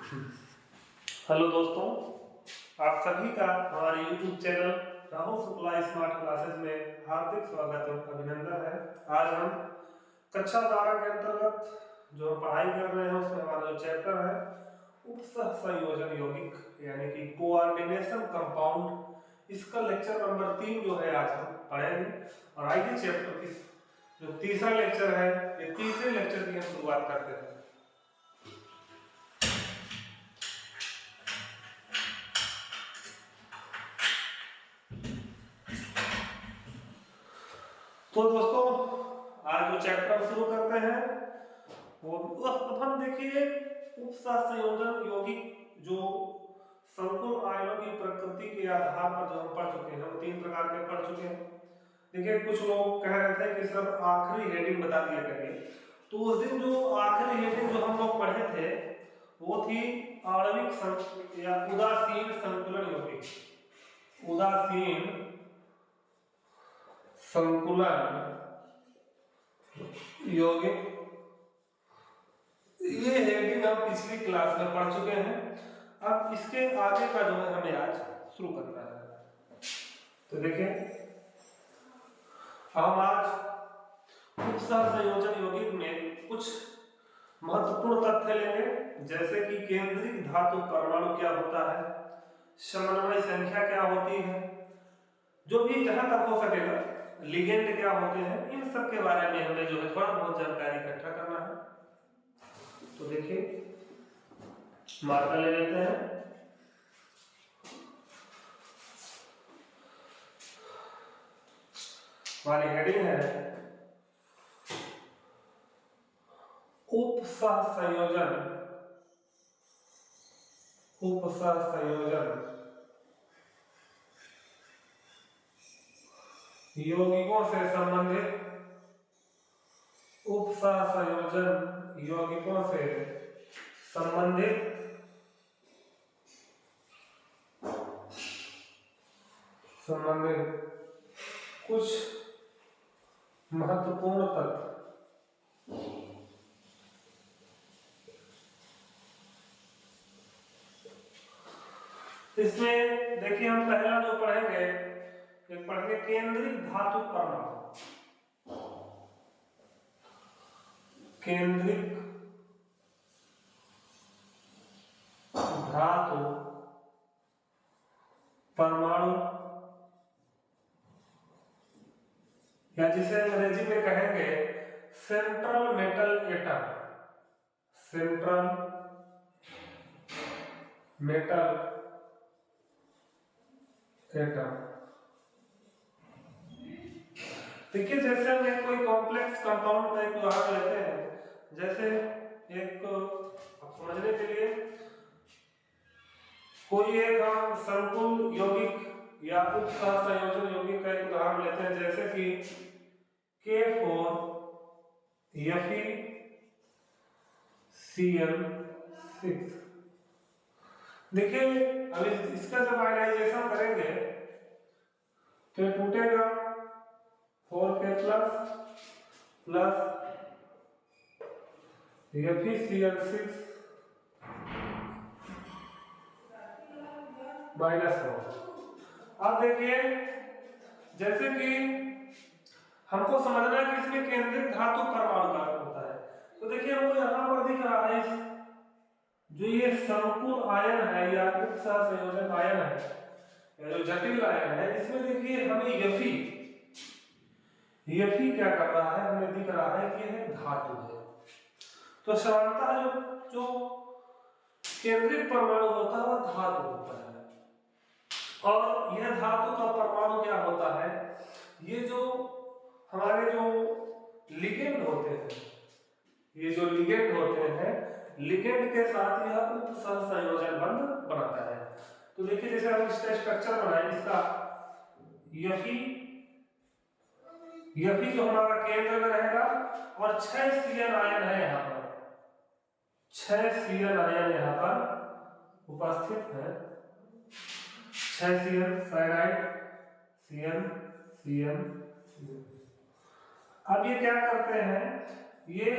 Hello दोस्तों, आप सभी का हमारे YouTube channel Rahul Shukla smart classes में हार्दिक स्वागत और अभिनंदन है। आज हम कक्षा 12 के अंतर्गत जो हम पढ़ाई कर रहे हैं उसमें हमारा जो चैप्टर है उपसहसंयोजन यौगिक यानी कि कोऑर्डिनेशन कंपाउंड, इसका लेक्चर नंबर 3 जो है आज हम पढ़ेंगे। और आइए चैप्टर की जो तीसरा लेक्चर है, ये तीसरे लेक्चर की हम शुरुआत करते हैं। तो दोस्तों, आज जो चैप्टर हम शुरू करते हैं वो अब हम देखिए उपसहसंयोजन यौगिक जो संकुल आयनों की प्रकृति के आधार पर जो हम पढ़ चुके हैं, हम 3 प्रकार के पढ़ चुके हैं। देखिए, कुछ लोग कह रहे थे कि सर आखिरी हेडिंग बता दिया करिए, तो उस दिन जो आखिरी हेडिंग जो हम लोग पढ़े थे वो थी आणविक या उदासीन संतुलन यौगिक। उदासीन संकुलन यौगिक, ये हेडिंग हम पिछली क्लास में पढ़ चुके हैं। अब इसके आगे का जो है हमें आज शुरू करना है। तो देखिए, हम आज उपसहसंयोजन यौगिक में कुछ महत्वपूर्ण तथ्य लेंगे, जैसे कि केंद्रित धातु परमाणु क्या होता है, समन्वय संख्या क्या होती है, जो भी जहां तक हो सकेगा लिगेंड क्या होते हैं, इन सब के बारे में हमें जो है थोड़ा बहुत जानकारी इकट्ठा करना है। तो देखिए, मार्कर ले लेते हैं। हमारी हेडिंग है उपसहसंयोजन यौगिकों से संबंधित, उपसहसंयोजन यौगिकों से संबंधित कुछ महत्वपूर्ण तथ्य। इसमें देखिए, हम पहला जो पढ़ेंगे केंद्रित धातु परमाणु। केंद्रित धातु परमाणु, या जिसे अंग्रेजी में कहेंगे central metal atom. Central metal atom. देखिए, जैसे हम एक कोई कॉम्प्लेक्स कंपाउंड का एक उदाहरण लेते हैं, जैसे एक आप समझने के लिए कोई एक हम संकुल यौगिक या उपसहसंयोजन यौगिक का एक उदाहरण लेते हैं, जैसे कि K4Fe(CN6). देखिए, अब इसका जब आयनाइजेशन करेंगे तो ये टूटेगा 4K प्लस FeCN6 -1। अब देखिए, जैसे कि हमको समझना है कि इसमें केंद्रित धातु परमाणु का होता है, तो देखिए हमको यहां पर दिख रहा है जो ये संकुल आयन है या उपसहसंयोजन आयन है या जो जटिल आयन है, इसमें देखिए हमें Fe क्या कर रहा है, हमें दिख रहा है कि यह धातु है। तो सामान्यतः जो केंद्रित परमाणु होता है वह धातु होता है, और यह धातु का परमाणु क्या होता है, ये जो हमारे जो लिगेंड होते हैं, लिगेंड के साथ यह उपसहसंयोजन बंध बनाता है। तो देखिए, जैसे हम इसका स्ट्रक्चर बनाए, इसका Fe जो हमारा केंद्र में रहेगा, और 6 CN आयन है यहाँ पर, 6 CN आयन यहाँ पर उपस्थित है। 6 CN साइनाइड, CN। अब ये क्या करते हैं, ये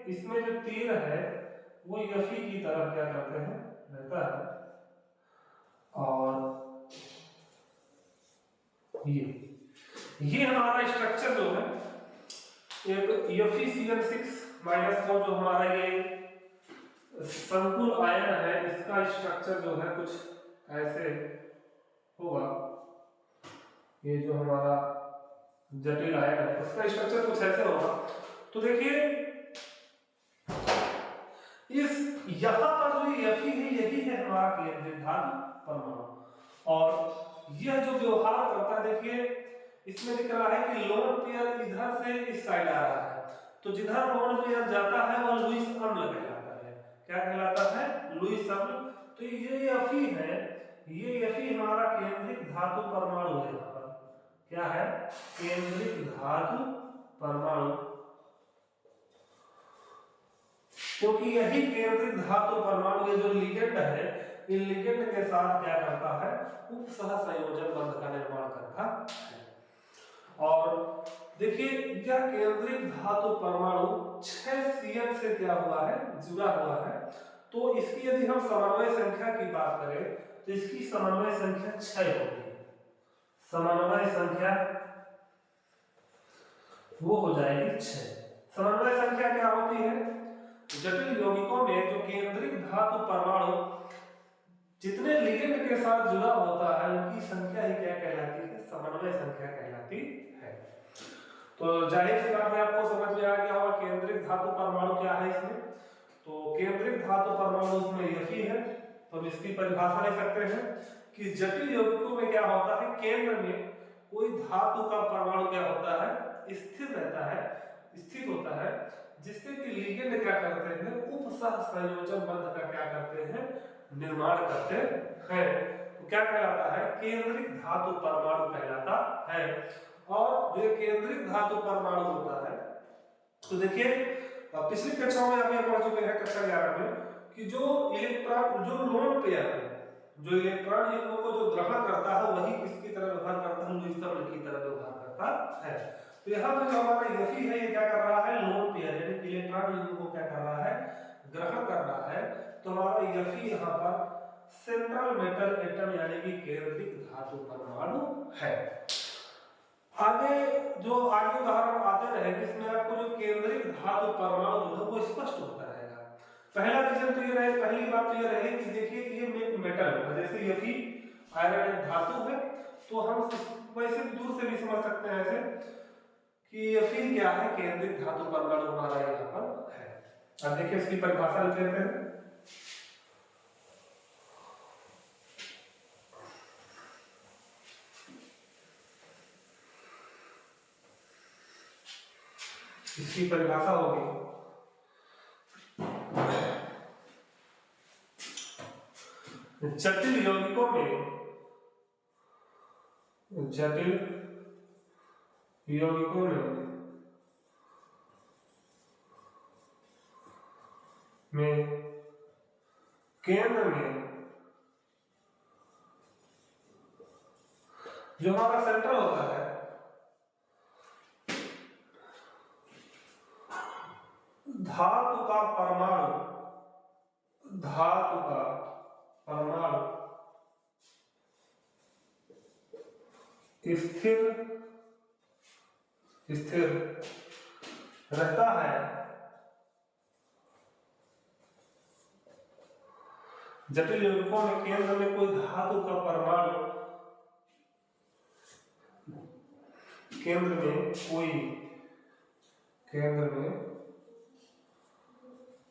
इसमें जो तीर है वो Fe की तरफ क्या करते हैं, रहता है। और ये हमारा स्ट्रक्चर जो है एक FeCl6 जो हमारा ये संकुल आयन है, इसका स्ट्रक्चर जो है कुछ ऐसे होगा। ये जो हमारा जटिल आयन है उसका स्ट्रक्चर कुछ ऐसे होगा। तो देखिए इस यहां पर जो Fe है यही है हमारा केंद्रीय धातु परमाणु। और यह जो व्यवहार करता है, देखिए इसमें दिख रहा है कि लोन पेयर इधर से इस साइड आ रहा है, तो जिधर लोन पेयर जाता है वह लुईस अम्ल कहलाता है। क्या कहलाता है? लुईस अम्ल। तो ये Fe है, ये Fe हमारा केंद्रिक धातु परमाणु है। यहाँ पर क्या है? केंद्रिक धातु परमाणु। क्योंकि यही केंद्रिक धातु परमाणु ये जो लिगेंड है, इन लिगेंड के साथ क्या करता है? उपसह संयोजन बंध का निर्माण करता है। और देखिए यह केंद्रिक धातु परमाणु 6 Cl से क्या हुआ है? जुड़ा हुआ है। तो इसकी यदि हम समन्वय संख्या की बात करें तो इसकी समन्वय संख्या 6 होगी। समन्वय संख्या वो हो जाएगी 6। समन्वय संख्या क्या होती है? जटिल यौगिकों में जो केंद्रिक धातु परमाणु जितने लिगेंड के साथ जुड़ा होता है उनकी संख्या ही क्या कहलाती है? समन्वय संख्या कहलाती है। तो जाहिर सी बात है आपको समझ में आ गया होगा केंद्रिक धातु परमाणु क्या है इसमें। तो केंद्रिक धातु परमाणु में Fe है, तो हम इसकी परिभाषा ले सकते हैं कि जटिल यौगिकों में क्या होता है? केंद्र में कोई धातु का परमाणु क्या होता है? स्थिर रहता है, स्थित होता है, जिससे कि लिगेंड क्या करते हैं? उपसह संयोजन बंध का क्या करते हैं? निर्माण करते हैं। तो क्या कहलाता है? केंद्रिक धातु परमाणु कहलाता है। और जो केंद्रिक धातु परमाणु होता है, तो देखिए पिछली कक्षाओं में आप पढ़ चुके हैं कक्षा 11 में कि जो इलेक्ट्रॉन जो लोन पेयर है, जो इलेक्ट्रॉन युग्म को जो ग्रहण करता है वही किसकी तरह व्यवहार करता है? लुईस अम्ल की तरह व्यवहार करता है। तो यहाँ पर जो हमारा Fe है ये क्या कर रहा है? लोन पेयर यानी कि इलेक्ट्रॉन युग्म को क्या कर रहा है? ग्रहण कर रहा है। तो हमारा Fe यहाँ पर सेंट्रल मेटल एटम यानी कि केंद्रिक धातु परमाणु है। आगे जो आगे उदाहरण आते रहेंगे इसमें आपको जो केंद्रिक धातु परमाणु जो है वो स्पष्ट होता रहेगा। पहला रीजन तो ये रहे, पहली बात तो ये रहेगी कि देखिए ये मेटल है, जैसे Fe आयरन एक धातु है, तो हम वैसे दूर से भी समझ सकते हैं ऐसे कि Fe क्या है? केंद्रिक धातु परमाणु हमारा यहाँ पर है। अब देखिए इसकी परिभाषा लिख लेते हैं। इसकी परिभाषा होगी जटिल यौगिकों में केंद्र में जो हमारा सेंटर होता है धातु का परमाणु स्थिर रहता है। जटिल यौगिकों में केंद्र में कोई धातु का परमाणु केंद्र में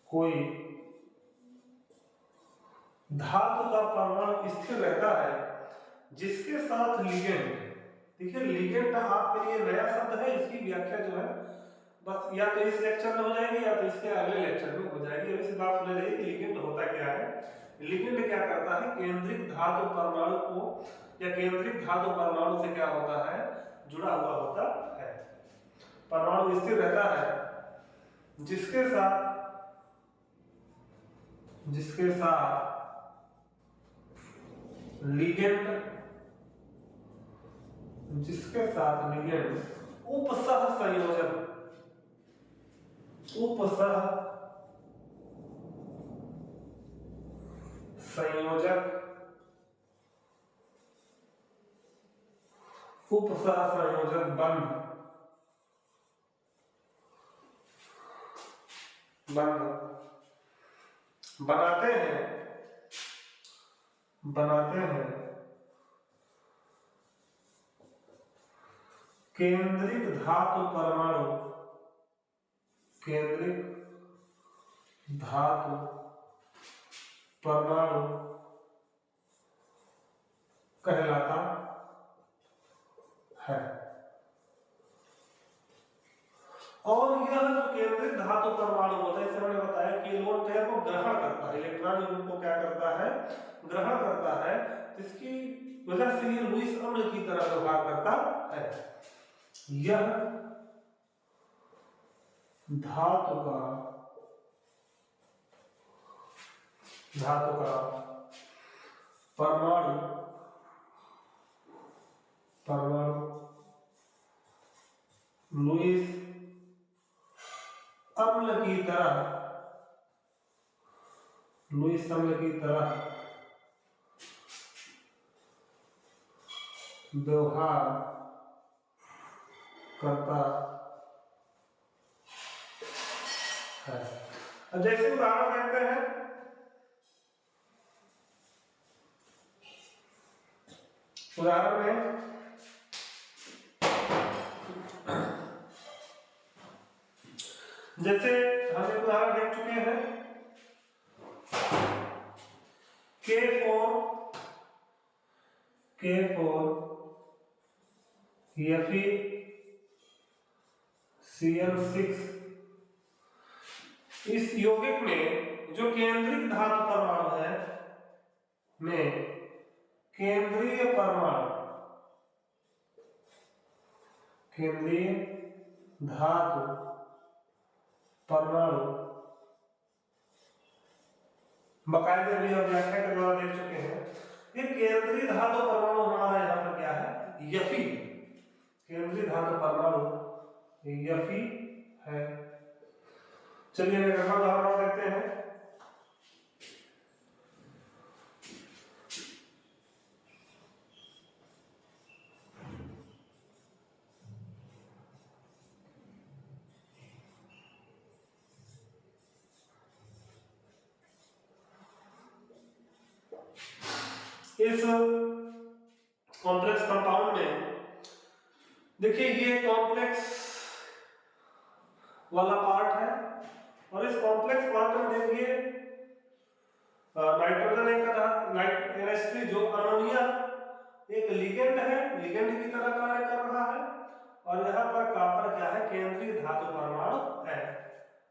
कोई धातु का परमाणु स्थिर रहता है जिसके साथ लिगेंड। देखिए लिगेंड आपके लिए नया शब्द है, इसकी व्याख्या जो है बस या तो इस लेक्चर में हो जाएगी या तो इसके अगले लेक्चर में हो जाएगी। अब इस बात सुन लीजिए कि लिगेंड होता क्या है। लिगेंड क्या करता है? केंद्रिक धातु परमाणु को या केंद्रिक धातु परमाणु से क्या होता है? जुड़ा हुआ होता है। परमाणु स्थिर रहता है जिसके साथ लिगेंड उपसह संयोजक उपसहसंयोजक बंध बनाते हैं केंद्रित धातु परमाणु कहलाता है। और यह जो केंद्रित धातु परमाणु होता है, हमने बताया कि इलेक्ट्रॉन पेयर को ग्रहण करता है, इलेक्ट्रॉन को क्या करता है, ग्रहण करता है, जिसकी वजह से ये लुईस अम्ल की तरह व्यवहार करता है। यह धातु का परमाणु लुईस अम्ल की तरह व्यवहार करता है। अब जैसे उदाहरण देखते हैं, उदाहरण में जैसे हम एक उदाहरण देख चुके हैं K4 FeCl6 इस यौगिक में जो केंद्रित धातु परमाणु है में केंद्रीय धातु परमाणु बाकायदे भी हम व्याख्या के द्वारा देख चुके हैं। ये केंद्रीय धातु परमाणु हमारा यहाँ पर क्या है, Fe। केंद्रीय धातु परमाणु Fe है। चलिए एक उदाहरण देखते हैं। इस कॉम्प्लेक्स कंपाउंड में देखिए ये कॉम्प्लेक्स वाला पार्ट है, और इस कॉम्प्लेक्स पार्ट में देखिए नाइट्रोजन एक NH3 जो अमोनिया एक लिगेंड है, लिगेंड की तरह कार्य कर रहा है, और यहाँ पर कॉपर क्या है, केंद्रीय धातु परमाणु है।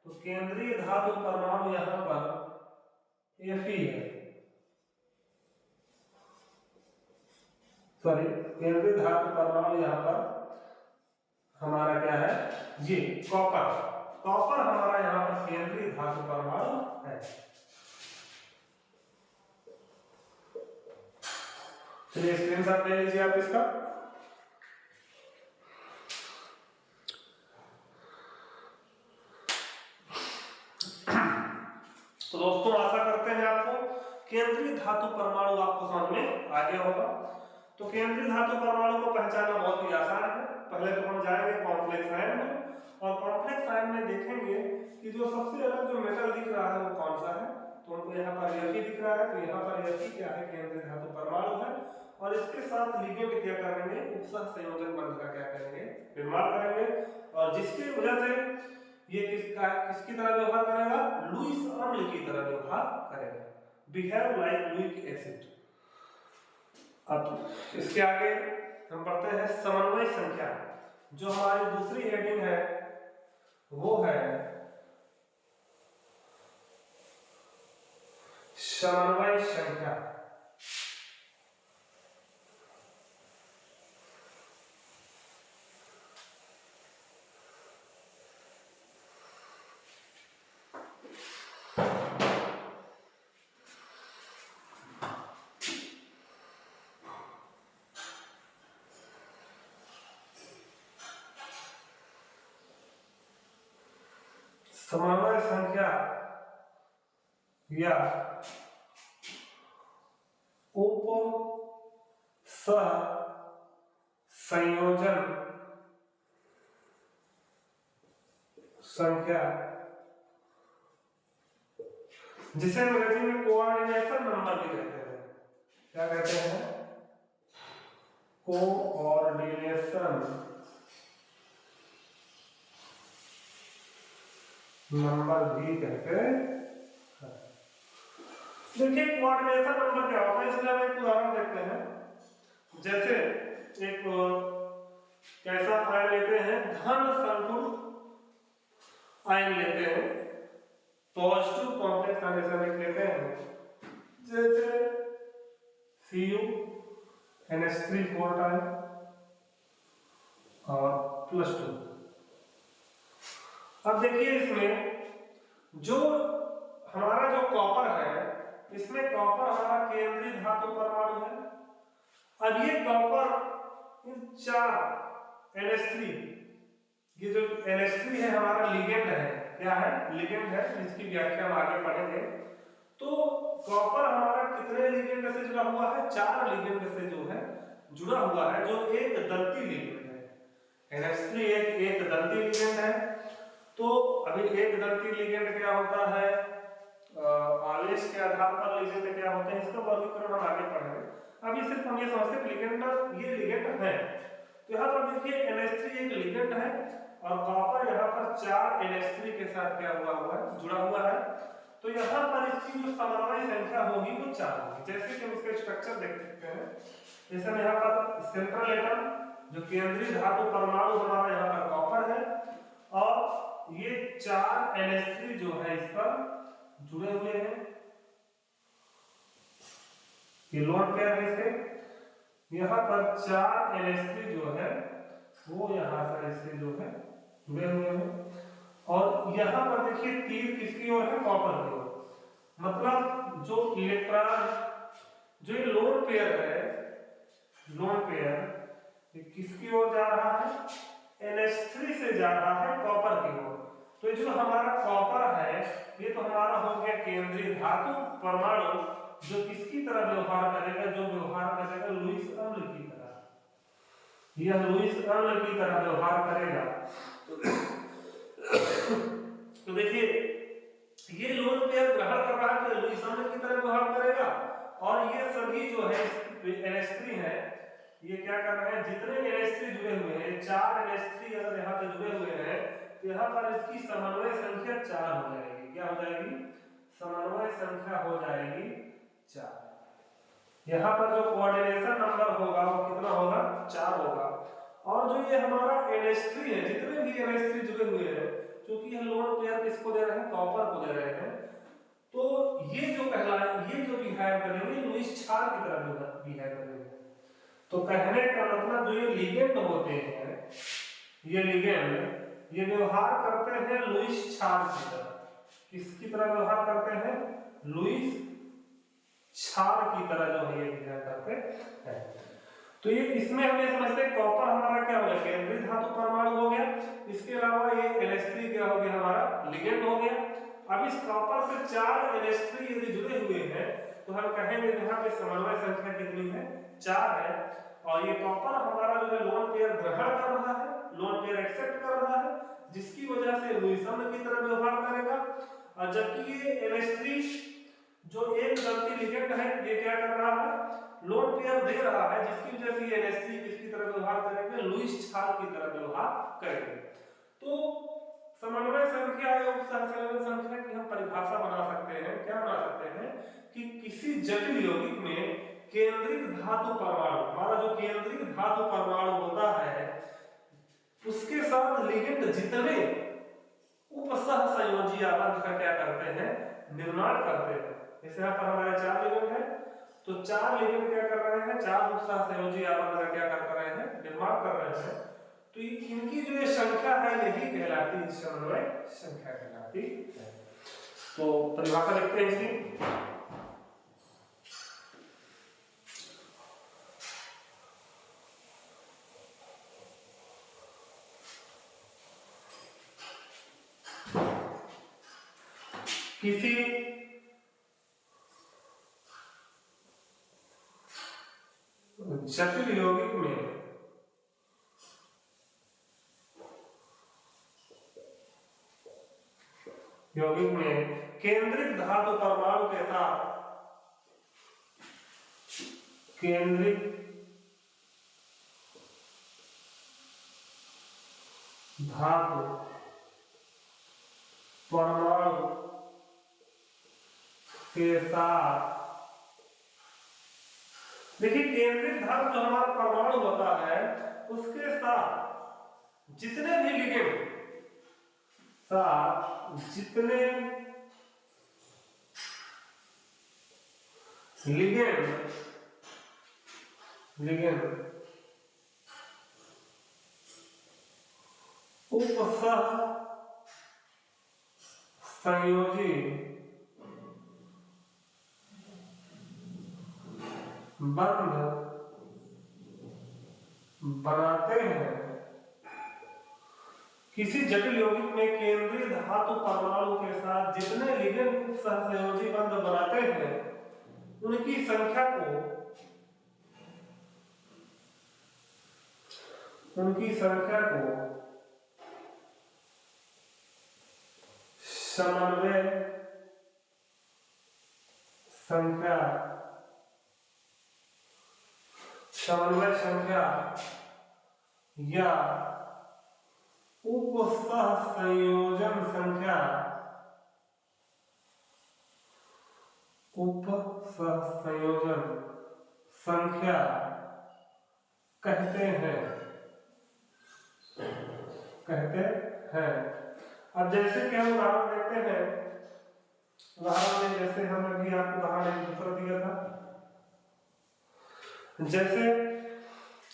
तो केंद्रीय धातु परमाणु यहाँ पर Fe है, सॉरी केंद्रीय धातु परमाणु यहाँ पर हमारा क्या है, ये कॉपर हमारा यहाँ पर केंद्रीय धातु परमाणु है। चलिए स्क्रीनशॉट ले लीजिए आप इसका। तो दोस्तों आशा करते हैं आपको केंद्रीय धातु परमाणु आपको समझ में आ गया होगा। तो केंद्रीय धातु परमाणु को पहचानना बहुत ही आसान है। पहले तो हम जाएंगे कॉम्प्लेक्स आयन में, और कॉम्प्लेक्स आयन में देखेंगे कि जो सबसे अलग जो मेटल दिख रहा है वो कौन सा है। तो उनको यहाँ पर Fe दिख रहा है, तो यहाँ पर Fe क्या है, केंद्रीय धातु परमाणु है, और इसके साथ लिगेंड क्या करेंगे, उपसहसंयोजक बंध का क्या करेंगे, निर्माण करेंगे, और जिसकी वजह से ये किसकी तरह व्यवहार करेगा, लुईस अम्ल की तरह व्यवहार करेगा, बिहेव लाइक लुइक एसिड। अब इसके आगे हम पढ़ते हैं समन्वय संख्या। जो हमारी दूसरी हेडिंग है वो है समन्वय संख्या। समन्वय संख्या या उप सह संयोजन संख्या, जिसे अंग्रेजी में कोऑर्डिनेशन नंबर भी कहते हैं। क्या कहते हैं? कोऑर्डिनेशन नंबर भी कहते हैं। देखिए कोऑर्डिनेशन नंबर क्या होता है, इसलिए हम एक उदाहरण देखते हैं। जैसे एक कैसा आयन लेते हैं, धन संकुल आयन लेते हैं, पॉजिटिव कॉम्प्लेक्स आयन लेते हैं, जैसे Cu NH3 4 टाइम और +2। अब देखिए इसमें जो हमारा जो कॉपर है, इसमें कॉपर हमारा केंद्रीय धातु परमाणु है। अब ये कॉपर इन 4 NH3, ये जो NH3 है हमारा लिगेंड है। क्या है? लिगेंड है, जिसकी व्याख्या हम आगे पढ़ेंगे। तो कॉपर हमारा कितने लिगेंड से जुड़ा हुआ है? 4 लिगेंड से जो है जुड़ा हुआ है, जो एक दंती लिगेंड है। NH3 एक दंती लिगेंड है। तो अभी एक दंती लिगेंड क्या होता है, आवेश के आधार पर लिगेंड क्या होते हैं, इसका वर्गीकरण हम आगे पढ़ेंगे। अभी सिर्फ हम ये समझते हैं लिगेंड, ये लिगेंड है। तो यहाँ पर देखिए NH3 एक लिगेंड है और कॉपर यहाँ पर 4 NH3 के साथ क्या हुआ है, जुड़ा हुआ है। तो यहाँ पर इसकी जो समन्वय संख्या होगी वो 4 होगी। जैसे कि हम इसका स्ट्रक्चर देख सकते हैं, जैसे हम यहाँ पर सेंट्रल एटम, जो केंद्रीय धातु परमाणु हमारा यहाँ पर कॉपर है, और ये 4 NH3 जो है इस पर जुड़े हुए हैं। ये लोन पेयर है इसके। यहाँ पर 4 NH3 जो है वो यहाँ पर इससे जो है जुड़े हुए हैं। और यहाँ पर देखिए तीर किसकी ओर है? कॉपर की ओर। मतलब जो इलेक्ट्रॉन, जो ये लोन पेयर है, लोन पेयर ये किसकी ओर जा रहा है? NH3 से जा रहा है कॉपर की ओर। तो जो हमारा कॉपर है ये तो हमारा हो गया केंद्रीय धातु परमाणु, जो किसकी तरह व्यवहार करेगा? जो व्यवहार करेगा लुईस अम्ल की तरह। यह लुईस अम्ल की तरह व्यवहार करेगा। तो देखिए ये लोन पेयर ग्रहण कर रहा है तो लुईस अम्ल की तरह व्यवहार करेगा, और ये सभी जो है NH3 है, ये क्या कर रहे हैं? जितने NH3 जुड़े हुए हैं, 4 NH3 अगर यहाँ पे जुड़े हुए हैं, तो यहाँ पर इसकी समन्वय संख्या 4 हो जाएगी। क्या हो जाएगी? समन्वय संख्या हो जाएगी 4। यहाँ पर जो कोऑर्डिनेशन नंबर होगा वो कितना होगा? 4 होगा। और जो ये हमारा NH3 है, जितने भी NH3 जुड़े हुए हैं, क्योंकि ये लोन पेयर किसको दे रहे हैं? कॉपर को दे रहे हैं। तो ये जो कहलाए, ये जो बिहेव करेंगे लुईस क्षार की तरह बिहेव करेंगे। तो कहने का मतलब जो ये लिगेंड होते हैं, ये लिगेंड ये व्यवहार करते हैं लुईस क्षार की तरह। किसकी तरह व्यवहार करते हैं? लुईस क्षार की तरह जो है ये बिहेव करते हैं। तो ये इसमें हम ये समझते हैं कॉपर हमारा क्या हो गया? केंद्रीय धातु परमाणु हो गया। इसके अलावा ये NH3 क्या हो गया? हमारा लिगेंड हो गया। अब इस कॉपर से 4 NH3 यदि जुड़े हुए हैं तो हम कहेंगे यहाँ पे समन्वय संख्या कितनी है? 4 है। और ये कॉपर हमारा जो है लोन पेयर ग्रहण कर रहा है, लोन पेयर एक्सेप्ट कर रहा है, जिसकी वजह से लुईस अम्ल की तरह व्यवहार करेगा। और जबकि ये NH3 जो एक दंती लिगेंड है, ये क्या कर रहा है? लोन पेयर दे रहा है, जिसकी वजह से ये NH3 किसकी तरह व्यवहार करेंगे? लुईस क्षार की तरह व्यवहार करेंगे। तो समन्वय संख्या या उपसहसंयोजन संख्या की हम परिभाषा बना सकते हैं। क्या बना सकते हैं? कि किसी जटिल यौगिक में केंद्रित धातु परमाणु, हमारा जो केंद्रित धातु परमाणु होता है, उसके साथ लिगेंड जितने उपसह संयोजी आबंध का क्या करते हैं? निर्माण करते हैं। जैसे यहाँ पर हमारे 4 लिगेंड है, तो 4 लिगेंड क्या कर रहे हैं? 4 उपसह संयोजी आबंध का क्या कर रहे हैं? निर्माण कर रहे हैं। तो इनकी जो ये संख्या है यही कहलाती है समन्वय संख्या कहलाती है। तो परिभाषा लिखते हैं इसकी। किसी जटिल यौगिक में केंद्रित धातु परमाणु के साथ केंद्रित धातु परमाणु के साथ, देखिए केंद्रित धातु जो हमारा परमाणु होता है उसके साथ जितने भी लिगेंड उपसह संयोजी बंध बनाते हैं। किसी जटिल यौगिक में केंद्रीय धातु परमाणु के साथ जितने लिगेंड सहसंयोजी बंध बनाते हैं उनकी संख्या को समन्वय संख्या या उपसहसंयोजन संख्या कहते हैं। अब जैसे कि हम उदाहरण देखते हैं, उदाहरण में जैसे हम अभी आपको उदाहरण दूसरा दिया था, जैसे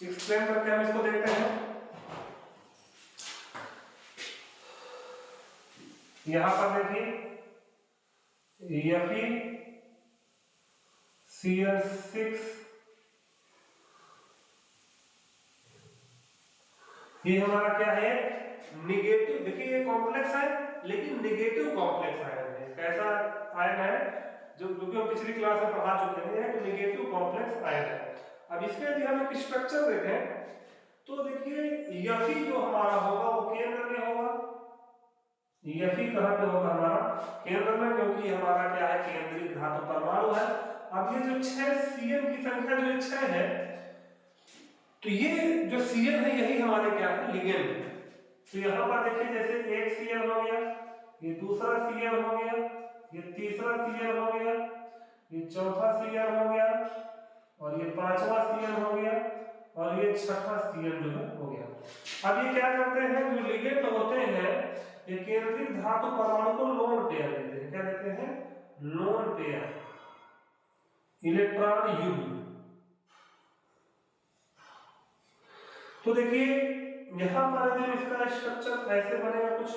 एक्सप्लेन करके हम इसको देखते हैं। यहां पर देखिए FeCl6 ये हमारा क्या है, निगेटिव। देखिए ये कॉम्प्लेक्स है लेकिन निगेटिव कॉम्प्लेक्स आयन है। कैसा आयन है जो क्योंकि हम पिछली क्लास में पढ़ा चुके हैं कि निगेटिव कॉम्प्लेक्स आयन है। अब इसके यदि हम एक स्ट्रक्चर देखें तो देखिए Fe जो हमारा होगा वो केंद्र में होगा। Fe कहां पे होगा, हमारा केंद्र में, क्योंकि हमारा क्या है, केंद्रीय धातु परमाणु है। अब ये जो 6 Cl की संख्या जो 6 है, तो ये जो Cl है यही हमारे क्या है, लिगेंड है। तो यहाँ पर देखिए जैसे एक Cl हो गया, ये दूसरा Cl हो गया, ये तीसरा Cl हो गया, ये चौथा Cl हो गया, और ये पांचवा Cl हो गया, और ये छठा Cl जो है हो गया। अब ये क्या करते हैं, जो लिगेंड होते हैं ये केंद्रित धातु परमाणु को लोन पेयर देते हैं। क्या देते हैं, लोन पेयर, इलेक्ट्रॉन युग्म। तो देखिए यहां पर यदि इसका स्ट्रक्चर ऐसे बनेगा, कुछ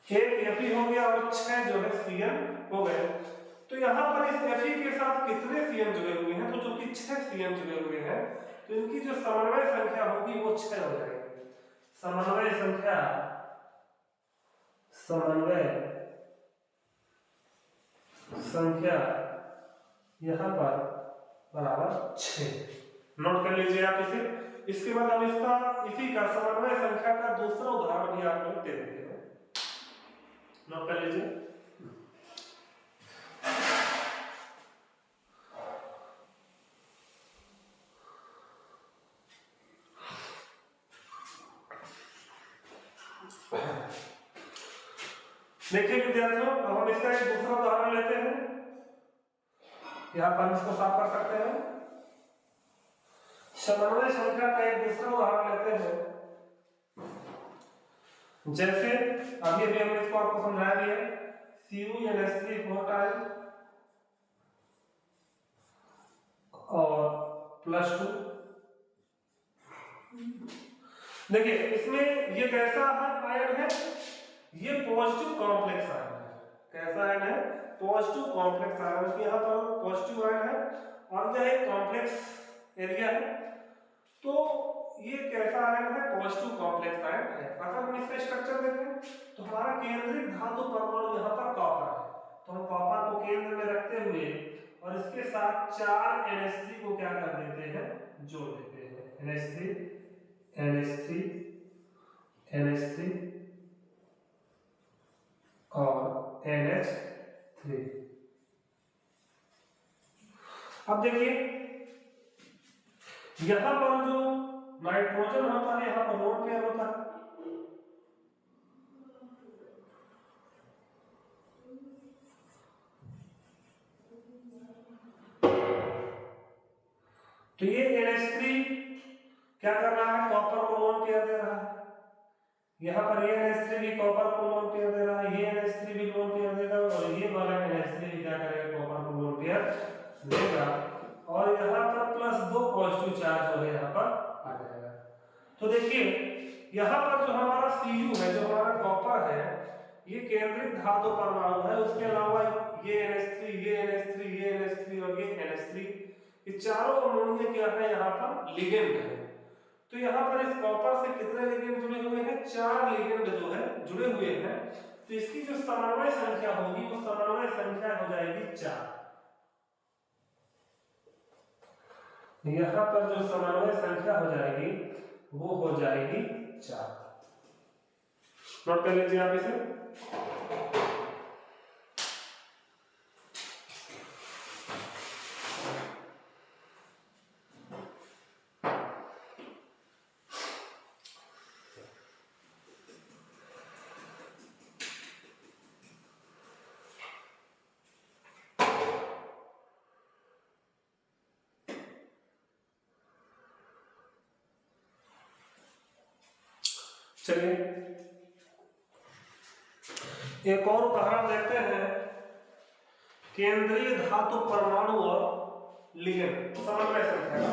एक Fe हो गया और 6 जो है Cl हो गए। तो यहाँ पर इस Fe के साथ कितने Cl जुड़े हुए हैं, तो जो कि 6 Cl जुड़े हुए हैं, तो इनकी जो समन्वय संख्या होगी वो 6 हो जाएगी। समन्वय संख्या यहाँ पर बराबर 6। नोट कर लीजिए आप इसे। इसके बाद हम इसी का समन्वय संख्या का दूसरा उदाहरण भी आप लोग दे देते हैं। नोट कर लीजिए। देखिए विद्यार्थियों, अब हम इसका एक दूसरा उदाहरण लेते हैं। यहाँ पर इसको साफ कर सकते हैं। समन्वय संख्या का एक दूसरा उदाहरण लेते हैं। जैसे अभी हमने इसको आपको समझाया भी है, CuNH3 4 टाइम और +2। देखिए इसमें ये कैसा आयन है, ये पॉजिटिव कॉम्प्लेक्स आयन है। कैसा आयन है, पॉजिटिव कॉम्प्लेक्स आयन। यहाँ पर पॉजिटिव आयन है और यह एक कॉम्प्लेक्स एरिया है, तो ये कैसा आयन है, पॉजिटिव कॉम्प्लेक्स आयन है। अगर हम इसका स्ट्रक्चर देखें तो हमारा केंद्रित धातु परमाणु यहाँ पर कॉपर है, तो हम कॉपर को केंद्र में रखते हुए और इसके साथ 4 NH3 को क्या कर देते हैं, जोड़ देते हैं। NH3 NH3 NH3 और NH3। अब देखिए यहां पर जो नाइट्रोजन होता है, यहां पर लोन पेयर होता है, तो ये NH3 क्या कर रहा है, कॉपर को लोन पेयर दे रहा है। यहाँ पर ये NH3 भी कॉपर को लोन पेयर दे रहा है, ये NH3 भी लोन पेयर देगा, और ये वाला NH3 भी क्या करेगा, कॉपर को लोन पेयर देगा, और यहाँ पर प्लस 2 पॉजिटिव चार्ज जो है यहाँ पर आ जाएगा। तो देखिए यहाँ पर जो हमारा Cu है, जो हमारा कॉपर है, ये केंद्रित धातु परमाणु है। उसके अलावा ये NH3 ये NH3 ये NH3 और ये NH3, ये चारों अणु क्या है, यहाँ पर लिगेंड है। तो यहाँ पर इस कॉपर से कितने लिगेंड जुड़े हुए हैं, 4 लिगेंड जो है जुड़े हुए हैं। तो इसकी जो समन्वय संख्या होगी वो समन्वय संख्या हो जाएगी 4। यहाँ पर जो समन्वय संख्या हो जाएगी वो हो जाएगी 4। नोट कर लीजिए आप इसे। चलिए एक और उदाहरण देखते हैं, केंद्रीय धातु परमाणु और लिगेंड समन्वय संख्या,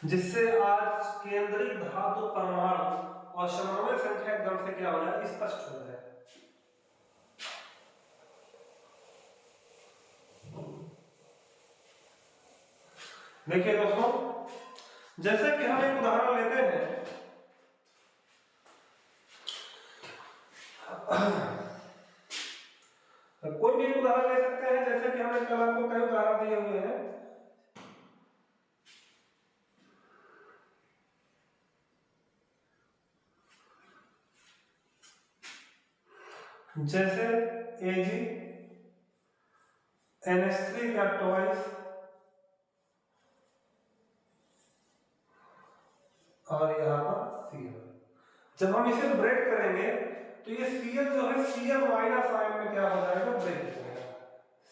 जिससे आज केंद्रीय धातु परमाणु और समन्वय संख्या एकदम से क्या हो जाए, स्पष्ट हो जाए। देखिए दोस्तों, जैसे कि हम एक उदाहरण लेते हैं, कोई भी उदाहरण ले सकते हैं, जैसे कि हमने कल आपको कई उदाहरण दिए हुए हैं। जैसे Ag NH3 का ट्वाइस और यहाँ पर Cl। जब हम इसे ब्रेक करेंगे तो ये Cl जो है Cl माइनस आयन में क्या हो जाएगा, ब्रेक हो जाएगा,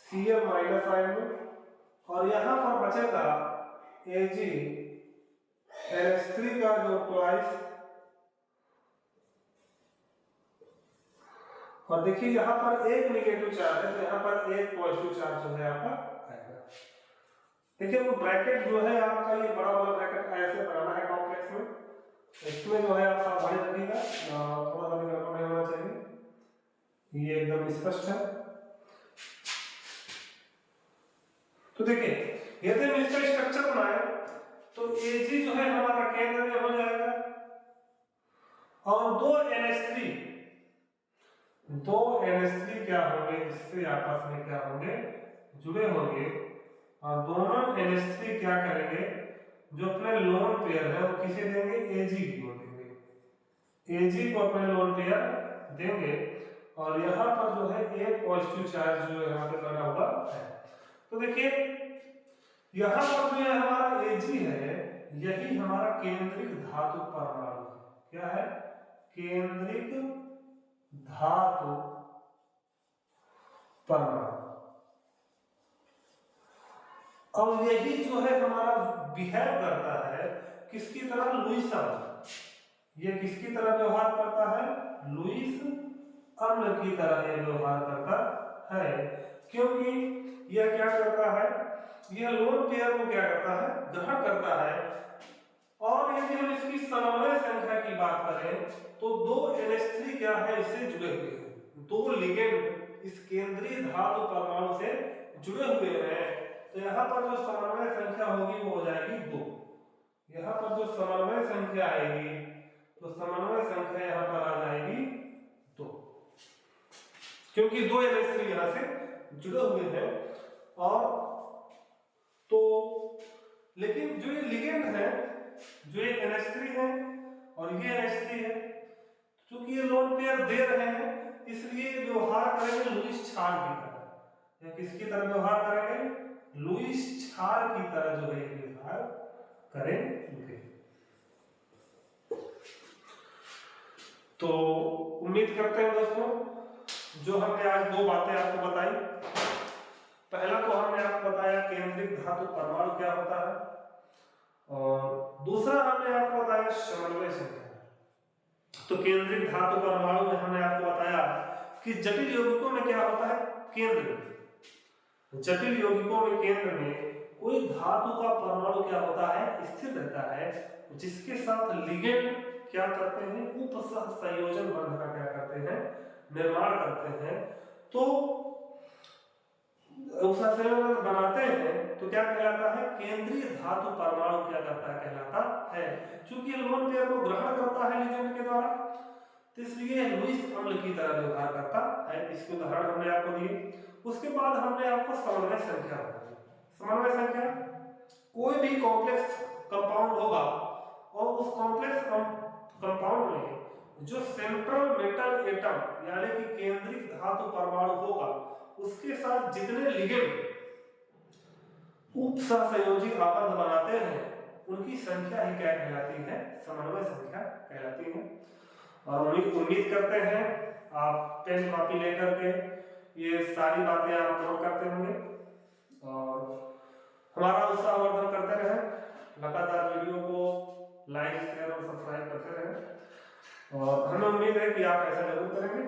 Cl माइनस आयन में, और यहाँ पर बचेगा Ag NH3 का जो ट्वाइस, और देखिए यहाँ पर एक नेगेटिव चार्ज है, तो यहाँ पर एक पॉजिटिव चार्ज जो है आपका आएगा। देखिए वो ब्रैकेट जो है आपका, ये बड़ा वाला ब्रैकेट ऐसे बनाना है कॉम्प्लेक्स में, इसमें जो है आप सावधानी रखिएगा, थोड़ा सा भी गड़बड़ नहीं होना चाहिए, ये एकदम स्पष्ट है। तो देखिए यदि हम इसका स्ट्रक्चर बनाए तो Ag जो है हमारा केंद्र में हो जाएगा, और दो NH3 क्या होंगे, इससे आपस में क्या होंगे, जुड़े होंगे, और दोनों NH3 क्या करेंगे, जो अपने लोन पेयर है वो किसे देंगे, Ag को देंगे, Ag को अपने लोन पेयर देंगे, और यहाँ पर जो है एक पॉजिटिव चार्ज जो यहाँ पे बना हुआ है। तो देखिए यहाँ पर जो है हमारा Ag है, यही हमारा केंद्रिक धातु परमाणु है। क्या है, केंद्रिक धातु परमाणु। अब यही जो है हमारा बिहेव करता है किसकी तरह, लुईस अम्ल। ये किसकी तरह व्यवहार करता है, लुईस अम्ल की तरह ये व्यवहार करता है, क्योंकि यह क्या करता है, यह लोन पेयर को क्या करता है, ग्रहण करता है। और यदि हम इसकी समन्वय संख्या की बात करें तो 2 NH3 क्या है, इससे जुड़े हुए हैं, 2 लिगेंड इस केंद्रीय धातु परमाणु से जुड़े हुए हैं। तो यहाँ पर जो समन्वय संख्या होगी वो हो जाएगी 2। यहाँ पर जो समन्वय संख्या आएगी तो समन्वय संख्या यहाँ पर आ जाएगी 2, क्योंकि 2 NH3 यहाँ से जुड़े हुए हैं। और तो लेकिन जो ये लिगेंड है, जो ये NH3 है और ये NH3 है, क्योंकि ये लोन पेयर दे रहे हैं इसलिए व्यवहार करेंगे लुईस क्षार की तरह। या किसकी तरह व्यवहार करेंगे? लुईस क्षार की तरह जो है व्यवहार करेंगे। तो उम्मीद करते हैं दोस्तों जो हमने आज दो बातें आपको बताई, पहला तो हमने आपको बताया केंद्रिक धातु परमाणु क्या होता है, और दूसरा हमने आपको बताया समन्वय संख्या। तो केंद्रिक धातु परमाणु में हमने आपको बताया कि जटिल यौगिकों में क्या होता है, केंद्र में, जटिल यौगिकों में केंद्र में कोई धातु का परमाणु क्या होता है, स्थिर रहता है, जिसके साथ लिगेंड क्या करते हैं, उपसह संयोजन बंध का क्या करते हैं, निर्माण करते हैं। तो उपसह संयोजन बनाते हैं तो क्या कहलाता है, केंद्रीय धातु परमाणु क्या करता है, कहलाता है। चूंकि लोन पेयर को ग्रहण करता है लिगेंड के द्वारा, तो इसलिए लुईस अम्ल की तरह व्यवहार करता है। इसके उदाहरण हमने आपको दिए। उसके बाद हमने आपको समन्वय संख्या बताई। समन्वय संख्या, कोई भी कॉम्प्लेक्स कंपाउंड होगा और उस कॉम्प्लेक्स कंपाउंड में जो सेंट्रल मेटल एटम यानी कि केंद्रिक धातु परमाणु होगा, उसके साथ जितने लिगेंड उपसहसंयोजी आबंध बनाते हैं उनकी संख्या ही क्या कहलाती है, समन्वय संख्या कहलाती है। और उम्मीद करते हैं आप पेन कॉपी लेकर के ये सारी बातें आप नोट करते होंगे और हमारा उत्साहवर्धन करते रहें। लगातार वीडियो को लाइक, शेयर और सब्सक्राइब करते रहें और हमें उम्मीद है कि आप ऐसा जरूर करेंगे।